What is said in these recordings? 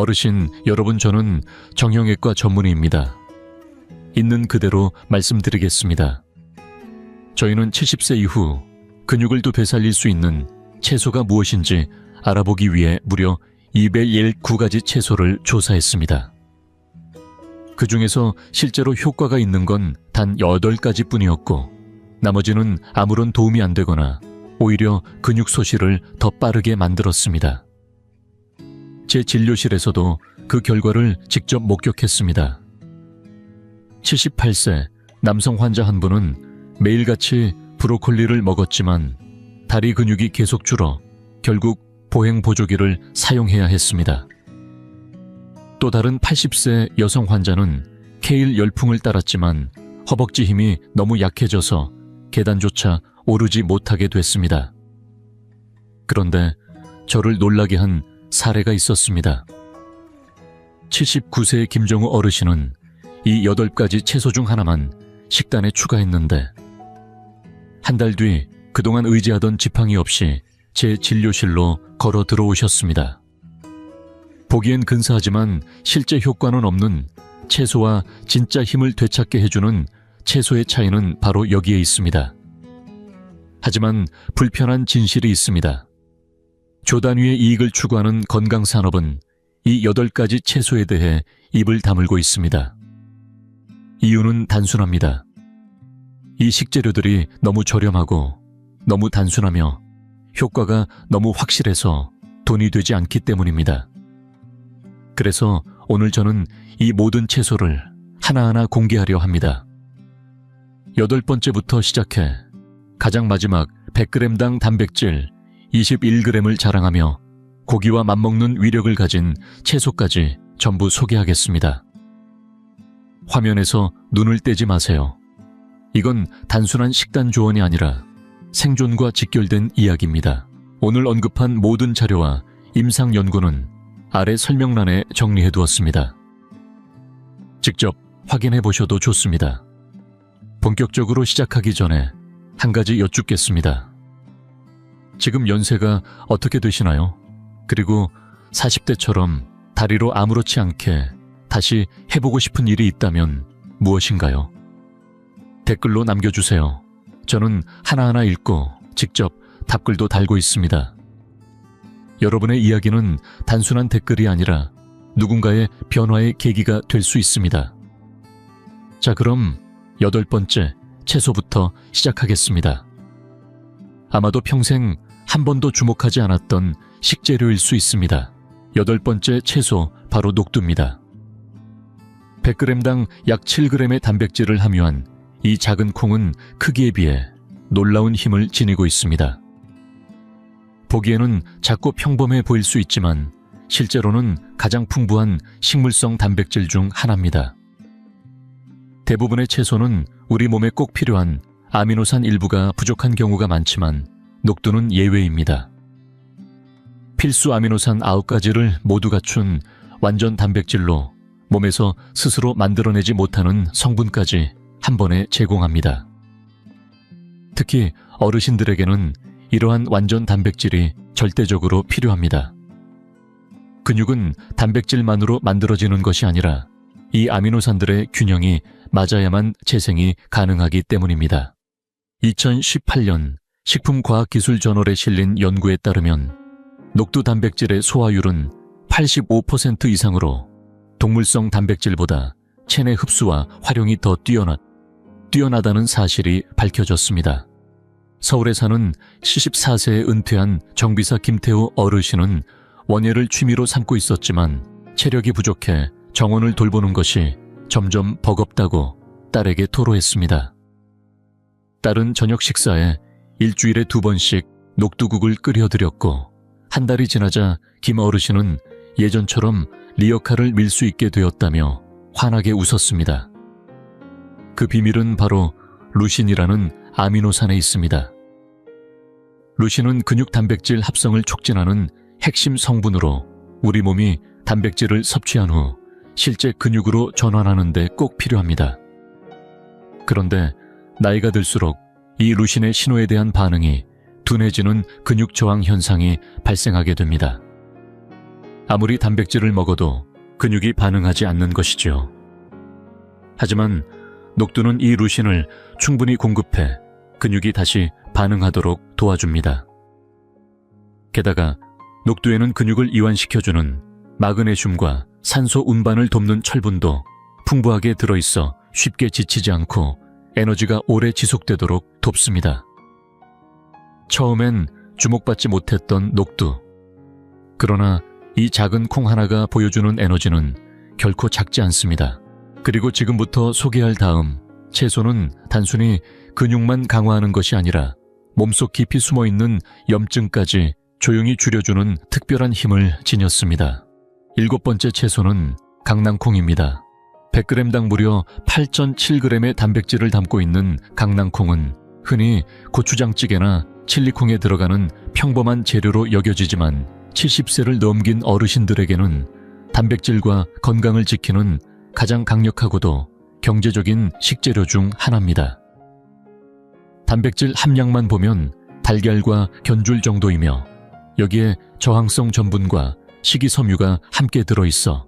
어르신, 여러분, 저는 정형외과 전문의입니다. 있는 그대로 말씀드리겠습니다. 저희는 70세 이후 근육을 또 되살릴 수 있는 채소가 무엇인지 알아보기 위해 무려 219가지 채소를 조사했습니다. 그 중에서 실제로 효과가 있는 건 단 8가지 뿐이었고, 나머지는 아무런 도움이 안 되거나 오히려 근육 소실을 더 빠르게 만들었습니다. 제 진료실에서도 그 결과를 직접 목격했습니다. 78세 남성 환자 한 분은 매일같이 브로콜리를 먹었지만 다리 근육이 계속 줄어 결국 보행보조기를 사용해야 했습니다. 또 다른 80세 여성 환자는 케일 열풍을 따랐지만 허벅지 힘이 너무 약해져서 계단조차 오르지 못하게 됐습니다. 그런데 저를 놀라게 한 사례가 있었습니다. 79세의 김정우 어르신은 이 8가지 채소 중 하나만 식단에 추가했는데 한 달 뒤 그동안 의지하던 지팡이 없이 제 진료실로 걸어 들어오셨습니다. 보기엔 근사하지만 실제 효과는 없는 채소와 진짜 힘을 되찾게 해주는 채소의 차이는 바로 여기에 있습니다. 하지만 불편한 진실이 있습니다. 조 단위의 이익을 추구하는 건강산업은 이 8가지 채소에 대해 입을 다물고 있습니다. 이유는 단순합니다. 이 식재료들이 너무 저렴하고 너무 단순하며 효과가 너무 확실해서 돈이 되지 않기 때문입니다. 그래서 오늘 저는 이 모든 채소를 하나하나 공개하려 합니다. 8번째부터 시작해 가장 마지막 100g당 단백질 21g을 자랑하며 고기와 맞먹는 위력을 가진 채소까지 전부 소개하겠습니다. 화면에서 눈을 떼지 마세요. 이건 단순한 식단 조언이 아니라 생존과 직결된 이야기입니다. 오늘 언급한 모든 자료와 임상 연구는 아래 설명란에 정리해 두었습니다. 직접 확인해 보셔도 좋습니다. 본격적으로 시작하기 전에 한 가지 여쭙겠습니다. 지금 연세가 어떻게 되시나요? 그리고 40대처럼 다리로 아무렇지 않게 다시 해보고 싶은 일이 있다면 무엇인가요? 댓글로 남겨주세요. 저는 하나하나 읽고 직접 답글도 달고 있습니다. 여러분의 이야기는 단순한 댓글이 아니라 누군가의 변화의 계기가 될 수 있습니다. 자, 그럼 8번째 채소부터 시작하겠습니다. 아마도 평생 한 번도 주목하지 않았던 식재료일 수 있습니다. 8번째 채소, 바로 녹두입니다. 100g당 약 7g의 단백질을 함유한 이 작은 콩은 크기에 비해 놀라운 힘을 지니고 있습니다. 보기에는 작고 평범해 보일 수 있지만 실제로는 가장 풍부한 식물성 단백질 중 하나입니다. 대부분의 채소는 우리 몸에 꼭 필요한 아미노산 일부가 부족한 경우가 많지만 녹두는 예외입니다. 필수 아미노산 9가지를 모두 갖춘 완전 단백질로 몸에서 스스로 만들어내지 못하는 성분까지 한 번에 제공합니다. 특히 어르신들에게는 이러한 완전 단백질이 절대적으로 필요합니다. 근육은 단백질만으로 만들어지는 것이 아니라 이 아미노산들의 균형이 맞아야만 재생이 가능하기 때문입니다. 2018년 식품과학기술저널에 실린 연구에 따르면 녹두 단백질의 소화율은 85% 이상으로 동물성 단백질보다 체내 흡수와 활용이 더 뛰어나다는 사실이 밝혀졌습니다. 서울에 사는 74세에 은퇴한 정비사 김태우 어르신은 원예를 취미로 삼고 있었지만 체력이 부족해 정원을 돌보는 것이 점점 버겁다고 딸에게 토로했습니다. 딸은 저녁 식사에 일주일에 2번씩 녹두국을 끓여드렸고 한 달이 지나자 김 어르신은 예전처럼 리어카를 밀 수 있게 되었다며 환하게 웃었습니다. 그 비밀은 바로 루신이라는 아미노산에 있습니다. 루신은 근육 단백질 합성을 촉진하는 핵심 성분으로 우리 몸이 단백질을 섭취한 후 실제 근육으로 전환하는 데 꼭 필요합니다. 그런데 나이가 들수록 이 루신의 신호에 대한 반응이 둔해지는 근육 저항 현상이 발생하게 됩니다. 아무리 단백질을 먹어도 근육이 반응하지 않는 것이지요. 하지만 녹두는 이 루신을 충분히 공급해 근육이 다시 반응하도록 도와줍니다. 게다가 녹두에는 근육을 이완시켜주는 마그네슘과 산소 운반을 돕는 철분도 풍부하게 들어있어 쉽게 지치지 않고 에너지가 오래 지속되도록 돕습니다. 처음엔 주목받지 못했던 녹두. 그러나 이 작은 콩 하나가 보여주는 에너지는 결코 작지 않습니다. 그리고 지금부터 소개할 다음 채소는 단순히 근육만 강화하는 것이 아니라 몸속 깊이 숨어있는 염증까지 조용히 줄여주는 특별한 힘을 지녔습니다. 7번째 채소는 강낭콩입니다. 100g당 무려 8.7g의 단백질을 담고 있는 강낭콩은 흔히 고추장찌개나 칠리콩에 들어가는 평범한 재료로 여겨지지만 70세를 넘긴 어르신들에게는 단백질과 건강을 지키는 가장 강력하고도 경제적인 식재료 중 하나입니다. 단백질 함량만 보면 달걀과 견줄 정도이며 여기에 저항성 전분과 식이섬유가 함께 들어있어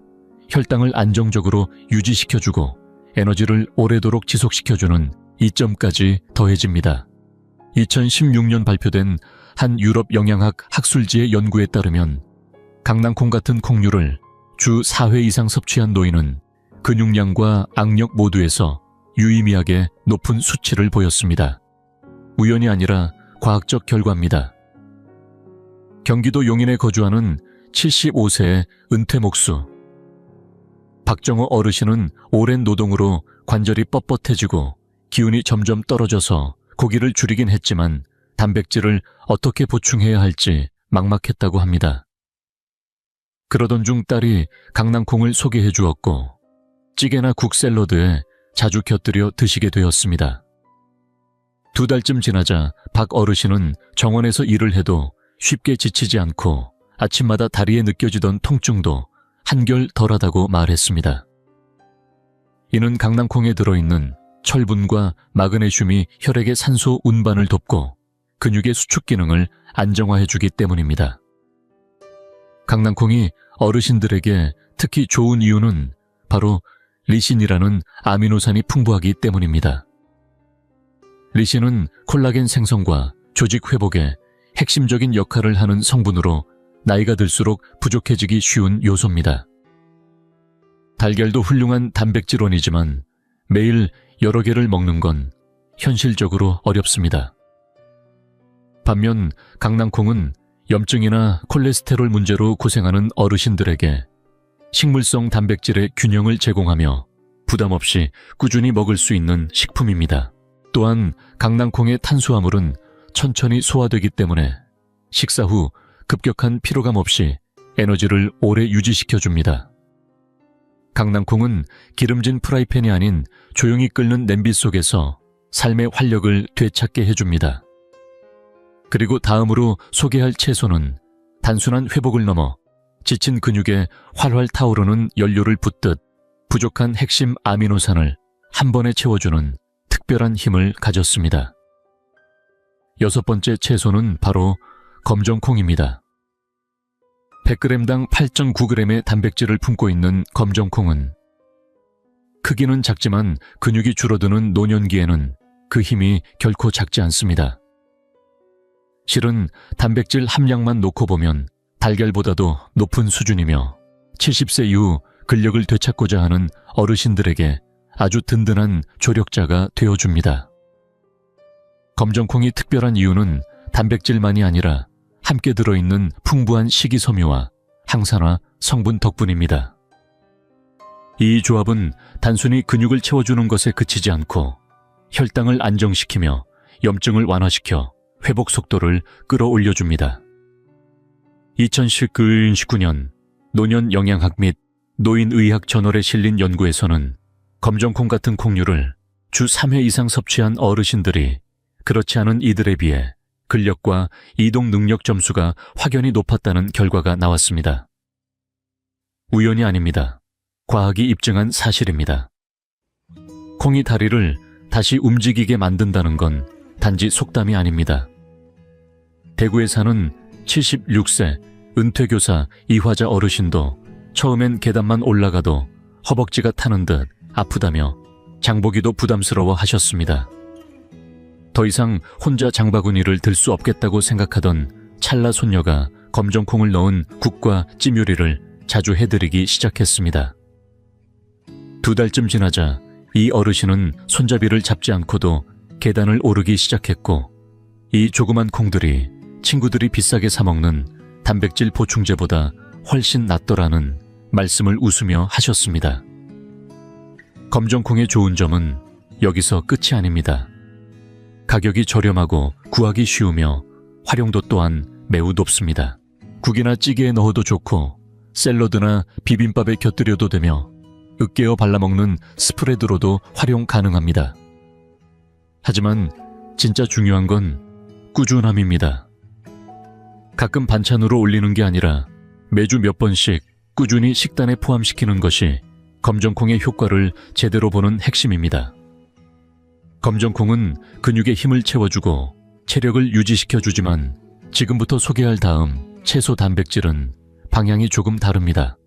혈당을 안정적으로 유지시켜주고 에너지를 오래도록 지속시켜주는 이점까지 더해집니다. 2016년 발표된 한 유럽 영양학 학술지의 연구에 따르면 강낭콩 같은 콩류를 주 4회 이상 섭취한 노인은 근육량과 악력 모두에서 유의미하게 높은 수치를 보였습니다. 우연이 아니라 과학적 결과입니다. 경기도 용인에 거주하는 75세의 은퇴 목수. 박정호 어르신은 오랜 노동으로 관절이 뻣뻣해지고 기운이 점점 떨어져서 고기를 줄이긴 했지만 단백질을 어떻게 보충해야 할지 막막했다고 합니다. 그러던 중 딸이 강낭콩을 소개해 주었고 찌개나 국 샐러드에 자주 곁들여 드시게 되었습니다. 2달쯤 지나자 박 어르신은 정원에서 일을 해도 쉽게 지치지 않고 아침마다 다리에 느껴지던 통증도 한결 덜하다고 말했습니다. 이는 강낭콩에 들어있는 철분과 마그네슘이 혈액의 산소 운반을 돕고 근육의 수축 기능을 안정화해주기 때문입니다. 강낭콩이 어르신들에게 특히 좋은 이유는 바로 리신이라는 아미노산이 풍부하기 때문입니다. 리신은 콜라겐 생성과 조직 회복에 핵심적인 역할을 하는 성분으로 나이가 들수록 부족해지기 쉬운 요소입니다. 달걀도 훌륭한 단백질원이지만 매일 여러 개를 먹는 건 현실적으로 어렵습니다. 반면 강낭콩은 염증이나 콜레스테롤 문제로 고생하는 어르신들에게 식물성 단백질의 균형을 제공하며 부담 없이 꾸준히 먹을 수 있는 식품입니다. 또한 강낭콩의 탄수화물은 천천히 소화되기 때문에 식사 후 급격한 피로감 없이 에너지를 오래 유지시켜줍니다. 강낭콩은 기름진 프라이팬이 아닌 조용히 끓는 냄비 속에서 삶의 활력을 되찾게 해줍니다. 그리고 다음으로 소개할 채소는 단순한 회복을 넘어 지친 근육에 활활 타오르는 연료를 붓듯 부족한 핵심 아미노산을 한 번에 채워주는 특별한 힘을 가졌습니다. 6번째 채소는 바로 검정콩입니다. 100g당 8.9g의 단백질을 품고 있는 검정콩은 크기는 작지만 근육이 줄어드는 노년기에는 그 힘이 결코 작지 않습니다. 실은 단백질 함량만 놓고 보면 달걀보다도 높은 수준이며 70세 이후 근력을 되찾고자 하는 어르신들에게 아주 든든한 조력자가 되어줍니다. 검정콩이 특별한 이유는 단백질만이 아니라 함께 들어있는 풍부한 식이섬유와 항산화 성분 덕분입니다. 이 조합은 단순히 근육을 채워주는 것에 그치지 않고 혈당을 안정시키며 염증을 완화시켜 회복 속도를 끌어올려줍니다. 2019년 노년 영양학 및 노인의학 저널에 실린 연구에서는 검정콩 같은 콩류를 주 3회 이상 섭취한 어르신들이 그렇지 않은 이들에 비해 근력과 이동 능력 점수가 확연히 높았다는 결과가 나왔습니다. 우연이 아닙니다. 과학이 입증한 사실입니다. 콩이 다리를 다시 움직이게 만든다는 건 단지 속담이 아닙니다. 대구에 사는 76세 은퇴교사 이화자 어르신도 처음엔 계단만 올라가도 허벅지가 타는 듯 아프다며 장보기도 부담스러워 하셨습니다. 더 이상 혼자 장바구니를 들 수 없겠다고 생각하던 찰나 손녀가 검정콩을 넣은 국과 찜 요리를 자주 해드리기 시작했습니다. 2달쯤 지나자 이 어르신은 손잡이를 잡지 않고도 계단을 오르기 시작했고, 이 조그만 콩들이 친구들이 비싸게 사먹는 단백질 보충제보다 훨씬 낫더라는 말씀을 웃으며 하셨습니다. 검정콩의 좋은 점은 여기서 끝이 아닙니다. 가격이 저렴하고 구하기 쉬우며 활용도 또한 매우 높습니다. 국이나 찌개에 넣어도 좋고 샐러드나 비빔밥에 곁들여도 되며 으깨어 발라먹는 스프레드로도 활용 가능합니다. 하지만 진짜 중요한 건 꾸준함입니다. 가끔 반찬으로 올리는 게 아니라 매주 몇 번씩 꾸준히 식단에 포함시키는 것이 검정콩의 효과를 제대로 보는 핵심입니다. 검정콩은 근육에 힘을 채워주고 체력을 유지시켜주지만 지금부터 소개할 다음 채소 단백질은 방향이 조금 다릅니다.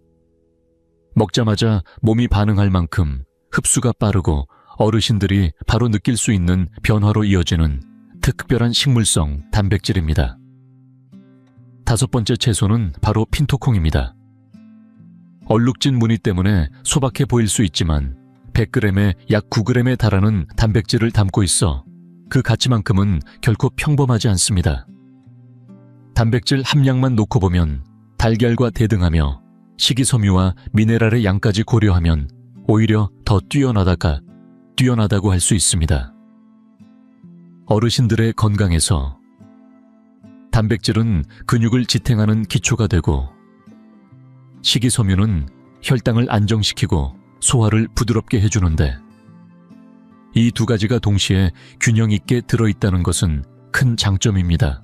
먹자마자 몸이 반응할 만큼 흡수가 빠르고 어르신들이 바로 느낄 수 있는 변화로 이어지는 특별한 식물성 단백질입니다. 5번째 채소는 바로 핀토콩입니다. 얼룩진 무늬 때문에 소박해 보일 수 있지만 100g에 약 9g에 달하는 단백질을 담고 있어 그 가치만큼은 결코 평범하지 않습니다. 단백질 함량만 놓고 보면 달걀과 대등하며 식이섬유와 미네랄의 양까지 고려하면 오히려 더 뛰어나다고 할 수 있습니다. 어르신들의 건강에서 단백질은 근육을 지탱하는 기초가 되고, 식이섬유는 혈당을 안정시키고 소화를 부드럽게 해주는데, 이 2가지가 동시에 균형 있게 들어있다는 것은 큰 장점입니다.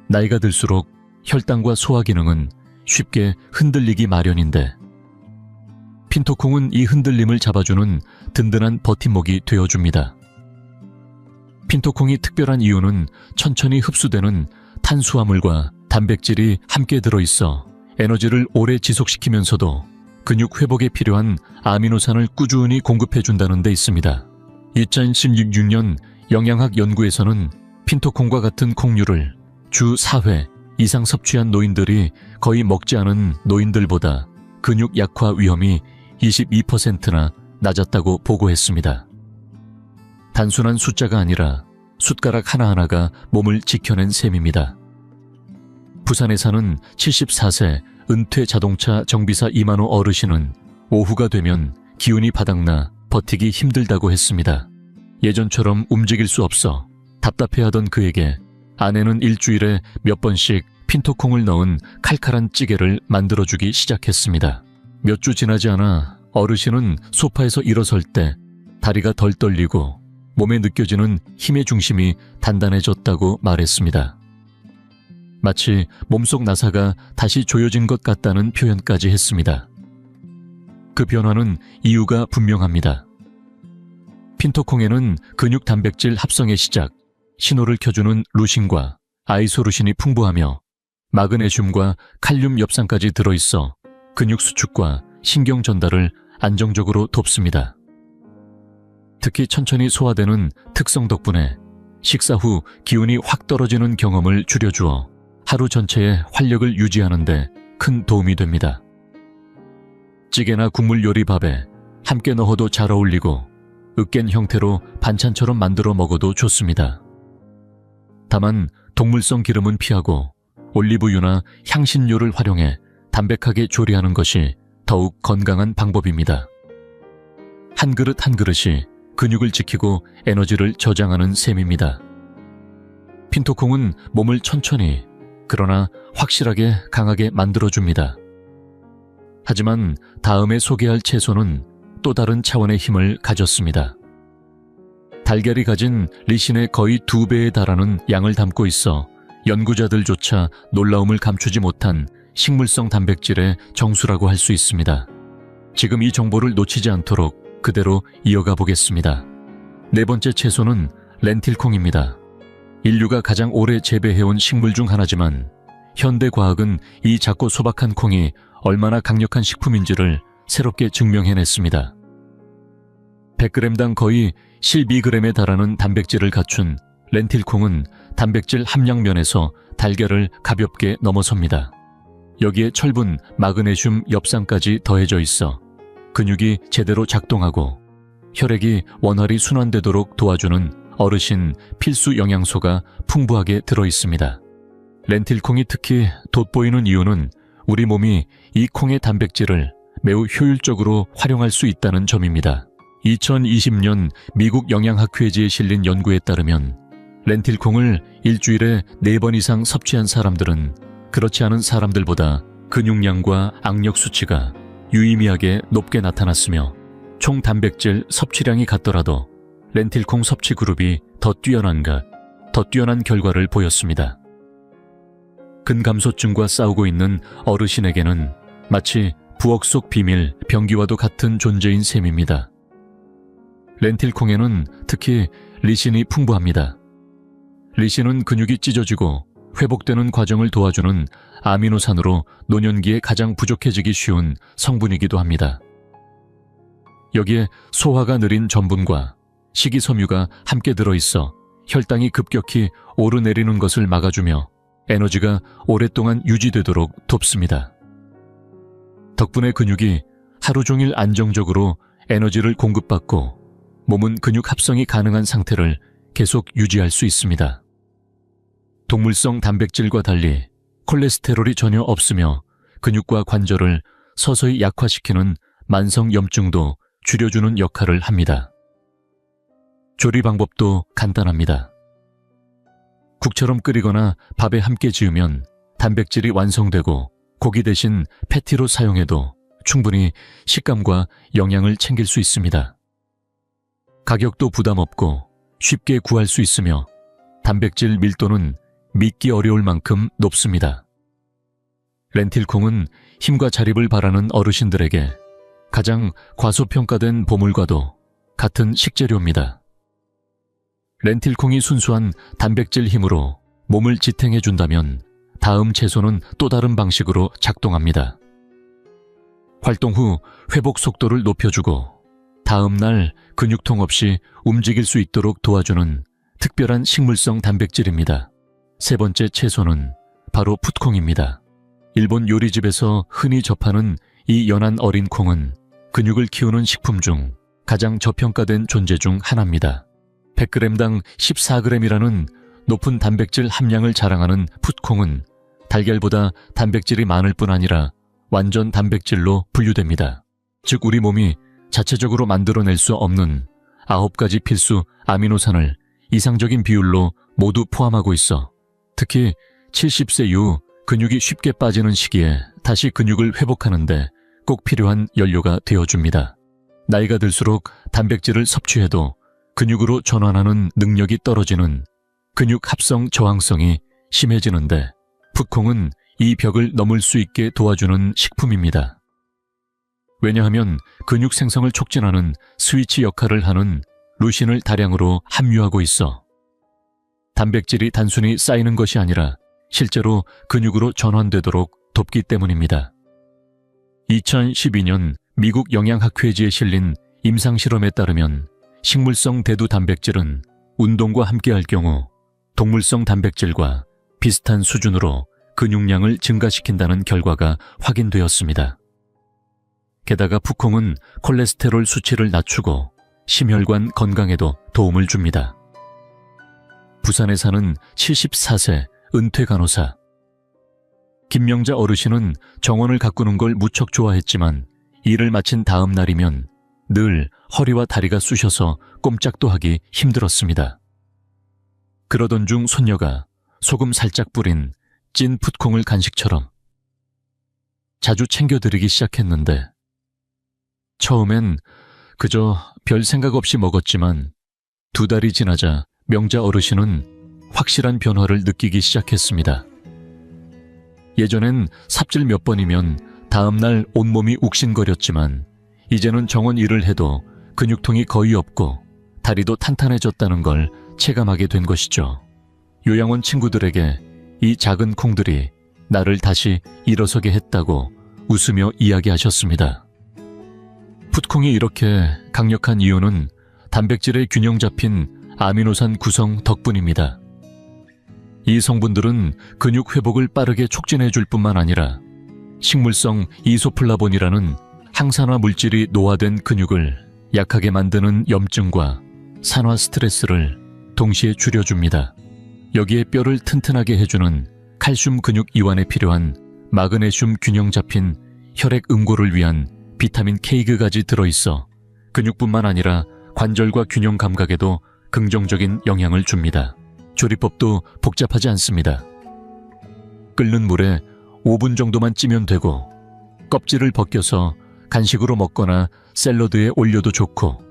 나이가 들수록 혈당과 소화 기능은 쉽게 흔들리기 마련인데, 핀토콩은 이 흔들림을 잡아주는 든든한 버팀목이 되어줍니다. 핀토콩이 특별한 이유는 천천히 흡수되는 탄수화물과 단백질이 함께 들어있어 에너지를 오래 지속시키면서도 근육 회복에 필요한 아미노산을 꾸준히 공급해준다는 데 있습니다. 2016년 영양학 연구에서는 핀토콩과 같은 콩류를 주 4회 이상 섭취한 노인들이 거의 먹지 않은 노인들보다 근육 약화 위험이 22%나 낮았다고 보고했습니다. 단순한 숫자가 아니라 숟가락 하나하나가 몸을 지켜낸 셈입니다. 부산에 사는 74세 은퇴 자동차 정비사 이만호 어르신은 오후가 되면 기운이 바닥나 버티기 힘들다고 했습니다. 예전처럼 움직일 수 없어 답답해하던 그에게 아내는 일주일에 몇 번씩 핀토콩을 넣은 칼칼한 찌개를 만들어주기 시작했습니다. 몇 주 지나지 않아 어르신은 소파에서 일어설 때 다리가 덜 떨리고 몸에 느껴지는 힘의 중심이 단단해졌다고 말했습니다. 마치 몸속 나사가 다시 조여진 것 같다는 표현까지 했습니다. 그 변화는 이유가 분명합니다. 핀토콩에는 근육 단백질 합성의 시작, 신호를 켜주는 루신과 아이소루신이 풍부하며 마그네슘과 칼륨 엽산까지 들어있어 근육 수축과 신경 전달을 안정적으로 돕습니다. 특히 천천히 소화되는 특성 덕분에 식사 후 기운이 확 떨어지는 경험을 줄여주어 하루 전체의 활력을 유지하는 데 큰 도움이 됩니다. 찌개나 국물 요리 밥에 함께 넣어도 잘 어울리고 으깬 형태로 반찬처럼 만들어 먹어도 좋습니다. 다만 동물성 기름은 피하고 올리브유나 향신료를 활용해 담백하게 조리하는 것이 더욱 건강한 방법입니다. 한 그릇 한 그릇이 근육을 지키고 에너지를 저장하는 셈입니다. 핀토콩은 몸을 천천히 그러나 확실하게 강하게 만들어줍니다. 하지만 다음에 소개할 채소는 또 다른 차원의 힘을 가졌습니다. 달걀이 가진 리신의 거의 2배에 달하는 양을 담고 있어 연구자들조차 놀라움을 감추지 못한 식물성 단백질의 정수라고 할 수 있습니다. 지금 이 정보를 놓치지 않도록 그대로 이어가 보겠습니다. 4번째 채소는 렌틸콩입니다. 인류가 가장 오래 재배해온 식물 중 하나지만 현대 과학은 이 작고 소박한 콩이 얼마나 강력한 식품인지를 새롭게 증명해냈습니다. 100g당 거의 12g에 달하는 단백질을 갖춘 렌틸콩은 단백질 함량 면에서 달걀을 가볍게 넘어섭니다. 여기에 철분, 마그네슘, 엽산까지 더해져 있어 근육이 제대로 작동하고 혈액이 원활히 순환되도록 도와주는 어르신 필수 영양소가 풍부하게 들어있습니다. 렌틸콩이 특히 돋보이는 이유는 우리 몸이 이 콩의 단백질을 매우 효율적으로 활용할 수 있다는 점입니다. 2020년 미국 영양학회지에 실린 연구에 따르면 렌틸콩을 일주일에 4번 이상 섭취한 사람들은 그렇지 않은 사람들보다 근육량과 악력 수치가 유의미하게 높게 나타났으며 총 단백질 섭취량이 같더라도 렌틸콩 섭취 그룹이 더 뛰어난 결과를 보였습니다. 근감소증과 싸우고 있는 어르신에게는 마치 부엌 속 비밀 병기와도 같은 존재인 셈입니다. 렌틸콩에는 특히 리신이 풍부합니다. 리신은 근육이 찢어지고 회복되는 과정을 도와주는 아미노산으로 노년기에 가장 부족해지기 쉬운 성분이기도 합니다. 여기에 소화가 느린 전분과 식이섬유가 함께 들어있어 혈당이 급격히 오르내리는 것을 막아주며 에너지가 오랫동안 유지되도록 돕습니다. 덕분에 근육이 하루 종일 안정적으로 에너지를 공급받고 몸은 근육 합성이 가능한 상태를 계속 유지할 수 있습니다. 동물성 단백질과 달리 콜레스테롤이 전혀 없으며 근육과 관절을 서서히 약화시키는 만성 염증도 줄여주는 역할을 합니다. 조리 방법도 간단합니다. 국처럼 끓이거나 밥에 함께 지으면 단백질이 완성되고 고기 대신 패티로 사용해도 충분히 식감과 영양을 챙길 수 있습니다. 가격도 부담 없고 쉽게 구할 수 있으며 단백질 밀도는 믿기 어려울 만큼 높습니다. 렌틸콩은 힘과 자립을 바라는 어르신들에게 가장 과소평가된 보물과도 같은 식재료입니다. 렌틸콩이 순수한 단백질 힘으로 몸을 지탱해준다면 다음 채소는 또 다른 방식으로 작동합니다. 활동 후 회복 속도를 높여주고 다음 날 근육통 없이 움직일 수 있도록 도와주는 특별한 식물성 단백질입니다. 세 번째 채소는 바로 풋콩입니다. 일본 요리집에서 흔히 접하는 이 연한 어린 콩은 근육을 키우는 식품 중 가장 저평가된 존재 중 하나입니다. 100g당 14g이라는 높은 단백질 함량을 자랑하는 풋콩은 달걀보다 단백질이 많을 뿐 아니라 완전 단백질로 분류됩니다. 즉 우리 몸이 자체적으로 만들어낼 수 없는 9가지 필수 아미노산을 이상적인 비율로 모두 포함하고 있어 특히 70세 이후 근육이 쉽게 빠지는 시기에 다시 근육을 회복하는데 꼭 필요한 연료가 되어줍니다. 나이가 들수록 단백질을 섭취해도 근육으로 전환하는 능력이 떨어지는 근육 합성 저항성이 심해지는데 풋콩은 이 벽을 넘을 수 있게 도와주는 식품입니다. 왜냐하면 근육 생성을 촉진하는 스위치 역할을 하는 루신을 다량으로 함유하고 있어 단백질이 단순히 쌓이는 것이 아니라 실제로 근육으로 전환되도록 돕기 때문입니다. 2012년 미국 영양학회지에 실린 임상실험에 따르면 식물성 대두 단백질은 운동과 함께할 경우 동물성 단백질과 비슷한 수준으로 근육량을 증가시킨다는 결과가 확인되었습니다. 게다가 풋콩은 콜레스테롤 수치를 낮추고 심혈관 건강에도 도움을 줍니다. 부산에 사는 74세 은퇴 간호사 김명자 어르신은 정원을 가꾸는 걸 무척 좋아했지만 일을 마친 다음 날이면 늘 허리와 다리가 쑤셔서 꼼짝도 하기 힘들었습니다. 그러던 중 손녀가 소금 살짝 뿌린 찐 풋콩을 간식처럼 자주 챙겨드리기 시작했는데 처음엔 그저 별 생각 없이 먹었지만 2달이 지나자 명자 어르신은 확실한 변화를 느끼기 시작했습니다. 예전엔 삽질 몇 번이면 다음날 온몸이 욱신거렸지만 이제는 정원 일을 해도 근육통이 거의 없고 다리도 탄탄해졌다는 걸 체감하게 된 것이죠. 요양원 친구들에게 이 작은 콩들이 나를 다시 일어서게 했다고 웃으며 이야기하셨습니다. 풋콩이 이렇게 강력한 이유는 단백질의 균형 잡힌 아미노산 구성 덕분입니다. 이 성분들은 근육 회복을 빠르게 촉진해 줄 뿐만 아니라 식물성 이소플라본이라는 항산화 물질이 노화된 근육을 약하게 만드는 염증과 산화 스트레스를 동시에 줄여줍니다. 여기에 뼈를 튼튼하게 해주는 칼슘 근육 이완에 필요한 마그네슘 균형 잡힌 혈액 응고를 위한 비타민 K까지 들어있어 근육뿐만 아니라 관절과 균형 감각에도 긍정적인 영향을 줍니다. 조리법도 복잡하지 않습니다. 끓는 물에 5분 정도만 찌면 되고 껍질을 벗겨서 간식으로 먹거나 샐러드에 올려도 좋고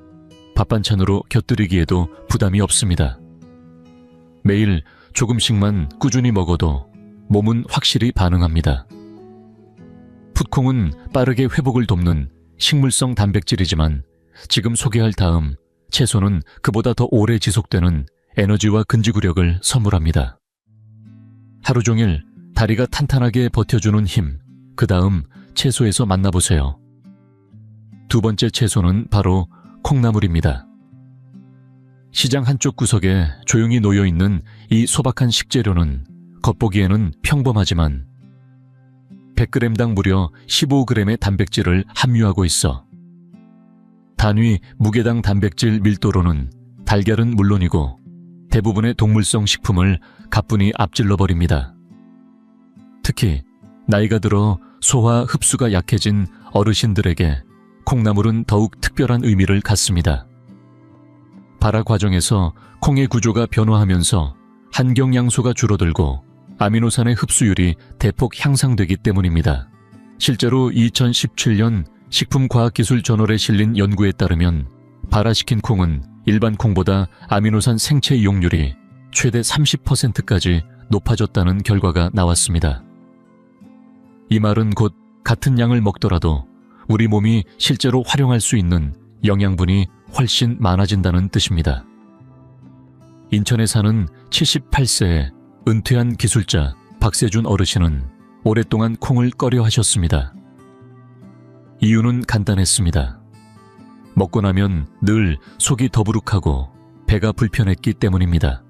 밥 반찬으로 곁들이기에도 부담이 없습니다. 매일 조금씩만 꾸준히 먹어도 몸은 확실히 반응합니다. 풋콩은 빠르게 회복을 돕는 식물성 단백질이지만 지금 소개할 다음 채소는 그보다 더 오래 지속되는 에너지와 근지구력을 선물합니다. 하루 종일 다리가 탄탄하게 버텨주는 힘, 그 다음 채소에서 만나보세요. 두 번째 채소는 바로 콩나물입니다. 시장 한쪽 구석에 조용히 놓여있는 이 소박한 식재료는 겉보기에는 평범하지만 100g당 무려 15g의 단백질을 함유하고 있어 단위 무게당 단백질 밀도로는 달걀은 물론이고 대부분의 동물성 식품을 가뿐히 앞질러버립니다. 특히 나이가 들어 소화 흡수가 약해진 어르신들에게 콩나물은 더욱 특별한 의미를 갖습니다. 발화 과정에서 콩의 구조가 변화하면서 한경양소가 줄어들고 아미노산의 흡수율이 대폭 향상되기 때문입니다. 실제로 2017년 식품과학기술저널에 실린 연구에 따르면 발화시킨 콩은 일반 콩보다 아미노산 생체 이용률이 최대 30%까지 높아졌다는 결과가 나왔습니다. 이 말은 곧 같은 양을 먹더라도 우리 몸이 실제로 활용할 수 있는 영양분이 훨씬 많아진다는 뜻입니다. 인천에 사는 78세의 은퇴한 기술자 박세준 어르신은 오랫동안 콩을 꺼려 하셨습니다. 이유는 간단했습니다. 먹고 나면 늘 속이 더부룩하고 배가 불편했기 때문입니다.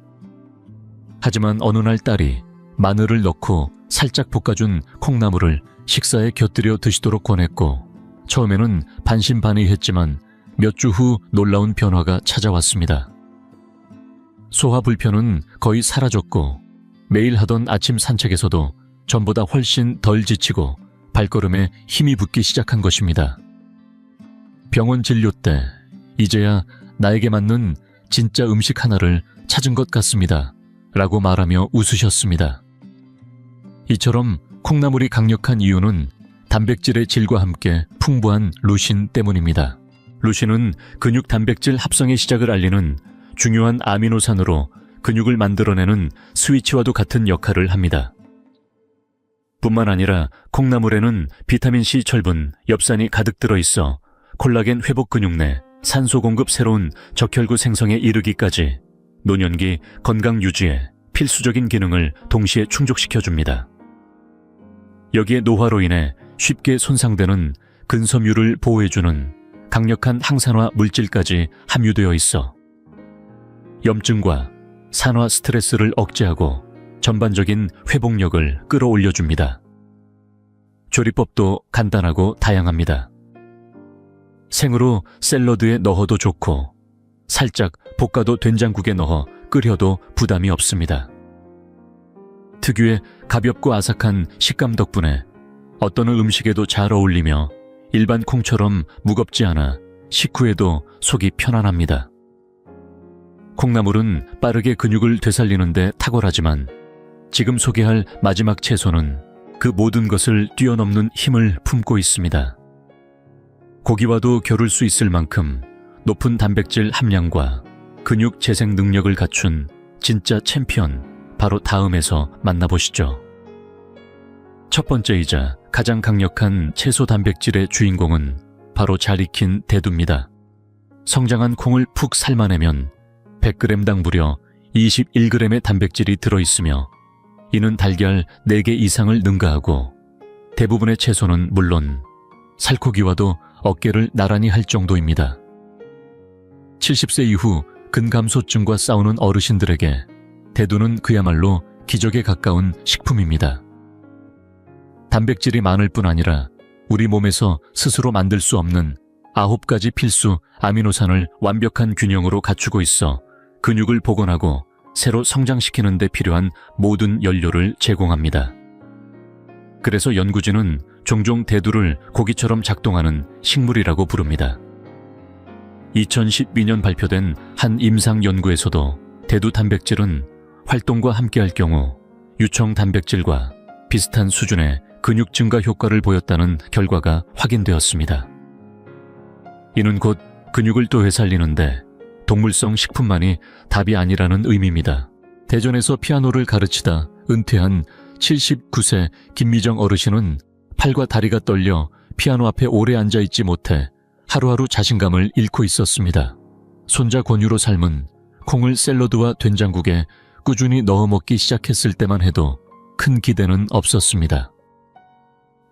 하지만 어느 날 딸이 마늘을 넣고 살짝 볶아준 콩나물을 식사에 곁들여 드시도록 권했고 처음에는 반신반의했지만 몇 주 후 놀라운 변화가 찾아왔습니다. 소화 불편은 거의 사라졌고 매일 하던 아침 산책에서도 전보다 훨씬 덜 지치고 발걸음에 힘이 붙기 시작한 것입니다. 병원 진료 때 이제야 나에게 맞는 진짜 음식 하나를 찾은 것 같습니다. 라고 말하며 웃으셨습니다. 이처럼 콩나물이 강력한 이유는 단백질의 질과 함께 풍부한 루신 때문입니다. 루신은 근육 단백질 합성의 시작을 알리는 중요한 아미노산으로 근육을 만들어내는 스위치와도 같은 역할을 합니다. 뿐만 아니라 콩나물에는 비타민C 철분, 엽산이 가득 들어있어 콜라겐 회복 근육 내 산소 공급 새로운 적혈구 생성에 이르기까지 노년기 건강 유지에 필수적인 기능을 동시에 충족시켜줍니다. 여기에 노화로 인해 쉽게 손상되는 근섬유를 보호해주는 강력한 항산화 물질까지 함유되어 있어 염증과 산화 스트레스를 억제하고 전반적인 회복력을 끌어올려줍니다. 조리법도 간단하고 다양합니다. 생으로 샐러드에 넣어도 좋고 살짝 볶아도 된장국에 넣어 끓여도 부담이 없습니다. 특유의 가볍고 아삭한 식감 덕분에 어떤 음식에도 잘 어울리며 일반 콩처럼 무겁지 않아 식후에도 속이 편안합니다. 콩나물은 빠르게 근육을 되살리는 데 탁월하지만 지금 소개할 마지막 채소는 그 모든 것을 뛰어넘는 힘을 품고 있습니다. 고기와도 겨룰 수 있을 만큼 높은 단백질 함량과 근육 재생 능력을 갖춘 진짜 챔피언, 바로 다음에서 만나보시죠. 첫 번째이자 가장 강력한 채소 단백질의 주인공은 바로 잘 익힌 대두입니다. 성장한 콩을 푹 삶아내면 100g당 무려 21g의 단백질이 들어있으며 이는 달걀 4개 이상을 능가하고 대부분의 채소는 물론 살코기와도 어깨를 나란히 할 정도입니다. 70세 이후 근감소증과 싸우는 어르신들에게 대두는 그야말로 기적에 가까운 식품입니다. 단백질이 많을 뿐 아니라 우리 몸에서 스스로 만들 수 없는 9가지 필수 아미노산을 완벽한 균형으로 갖추고 있어 근육을 복원하고 새로 성장시키는 데 필요한 모든 연료를 제공합니다. 그래서 연구진은 종종 대두를 고기처럼 작동하는 식물이라고 부릅니다. 2012년 발표된 한 임상 연구에서도 대두 단백질은 활동과 함께할 경우 유청 단백질과 비슷한 수준의 근육 증가 효과를 보였다는 결과가 확인되었습니다. 이는 곧 근육을 또 되살리는데 동물성 식품만이 답이 아니라는 의미입니다. 대전에서 피아노를 가르치다 은퇴한 79세 김미정 어르신은 팔과 다리가 떨려 피아노 앞에 오래 앉아있지 못해 하루하루 자신감을 잃고 있었습니다. 손자 권유로 삶은 콩을 샐러드와 된장국에 꾸준히 넣어 먹기 시작했을 때만 해도 큰 기대는 없었습니다.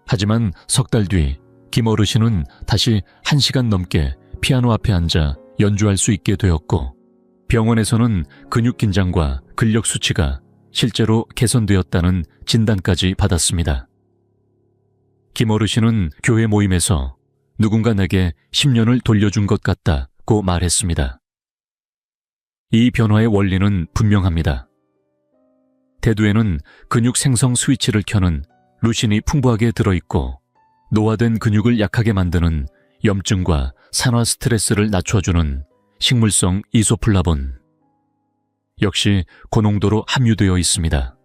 하지만 석 달 뒤 김 어르신은 다시 1시간 넘게 피아노 앞에 앉아 연주할 수 있게 되었고 병원에서는 근육 긴장과 근력 수치가 실제로 개선되었다는 진단까지 받았습니다. 김 어르신은 교회 모임에서 누군가 내게 10년을 돌려준 것 같다고 말했습니다. 이 변화의 원리는 분명합니다. 대두에는 근육 생성 스위치를 켜는 루신이 풍부하게 들어있고 노화된 근육을 약하게 만드는 염증과 산화 스트레스를 낮춰주는 식물성 이소플라본, 역시 고농도로 함유되어 있습니다.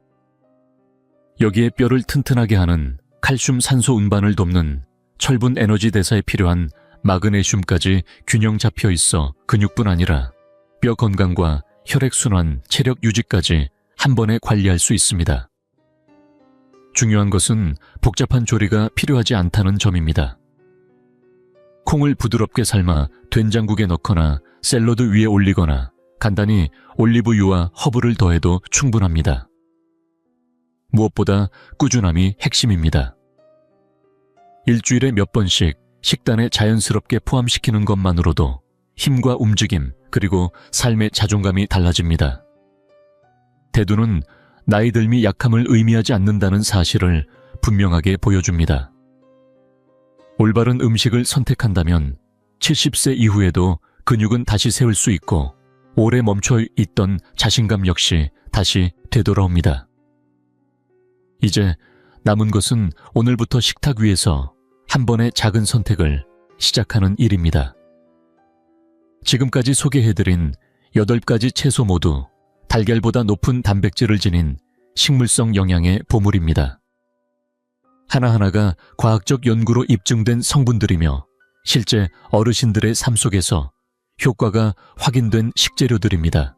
여기에 뼈를 튼튼하게 하는 칼슘 산소 운반을 돕는 철분 에너지 대사에 필요한 마그네슘까지 균형 잡혀 있어 근육뿐 아니라 뼈 건강과 혈액순환, 체력 유지까지 한 번에 관리할 수 있습니다. 중요한 것은 복잡한 조리가 필요하지 않다는 점입니다. 콩을 부드럽게 삶아 된장국에 넣거나 샐러드 위에 올리거나 간단히 올리브유와 허브를 더해도 충분합니다. 무엇보다 꾸준함이 핵심입니다. 일주일에 몇 번씩 식단에 자연스럽게 포함시키는 것만으로도 힘과 움직임 그리고 삶의 자존감이 달라집니다. 대두는 나이 들미 약함을 의미하지 않는다는 사실을 분명하게 보여줍니다. 올바른 음식을 선택한다면 70세 이후에도 근육은 다시 세울 수 있고 오래 멈춰 있던 자신감 역시 다시 되돌아옵니다. 이제 남은 것은 오늘부터 식탁 위에서 한 번의 작은 선택을 시작하는 일입니다. 지금까지 소개해드린 8가지 채소 모두 달걀보다 높은 단백질을 지닌 식물성 영양의 보물입니다. 하나하나가 과학적 연구로 입증된 성분들이며 실제 어르신들의 삶 속에서 효과가 확인된 식재료들입니다.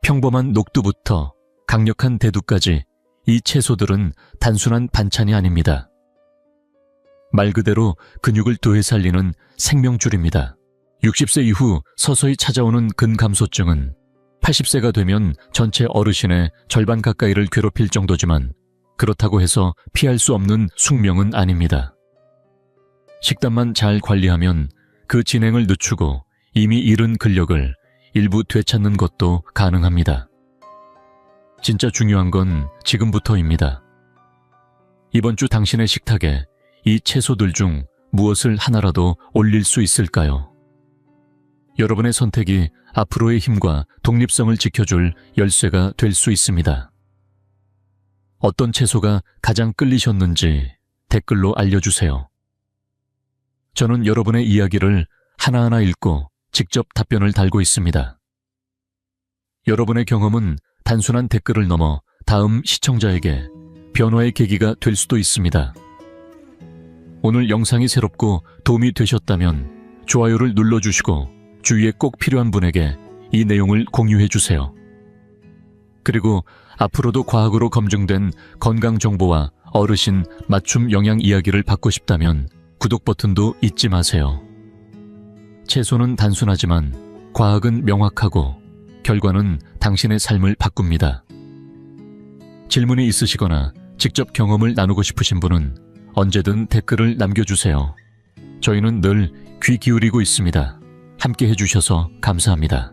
평범한 녹두부터 강력한 대두까지 이 채소들은 단순한 반찬이 아닙니다. 말 그대로 근육을 되살리는 생명줄입니다. 60세 이후 서서히 찾아오는 근감소증은 80세가 되면 전체 어르신의 절반 가까이를 괴롭힐 정도지만 그렇다고 해서 피할 수 없는 숙명은 아닙니다. 식단만 잘 관리하면 그 진행을 늦추고 이미 잃은 근력을 일부 되찾는 것도 가능합니다. 진짜 중요한 건 지금부터입니다. 이번 주 당신의 식탁에 이 채소들 중 무엇을 하나라도 올릴 수 있을까요? 여러분의 선택이 앞으로의 힘과 독립성을 지켜줄 열쇠가 될 수 있습니다. 어떤 채소가 가장 끌리셨는지 댓글로 알려주세요. 저는 여러분의 이야기를 하나하나 읽고 직접 답변을 달고 있습니다. 여러분의 경험은 단순한 댓글을 넘어 다음 시청자에게 변화의 계기가 될 수도 있습니다. 오늘 영상이 새롭고 도움이 되셨다면 좋아요를 눌러주시고 주위에 꼭 필요한 분에게 이 내용을 공유해주세요. 그리고 앞으로도 과학으로 검증된 건강 정보와 어르신 맞춤 영양 이야기를 받고 싶다면 구독 버튼도 잊지 마세요. 채소는 단순하지만 과학은 명확하고 결과는 당신의 삶을 바꿉니다. 질문이 있으시거나 직접 경험을 나누고 싶으신 분은 언제든 댓글을 남겨주세요. 저희는 늘 귀 기울이고 있습니다. 함께 해주셔서 감사합니다.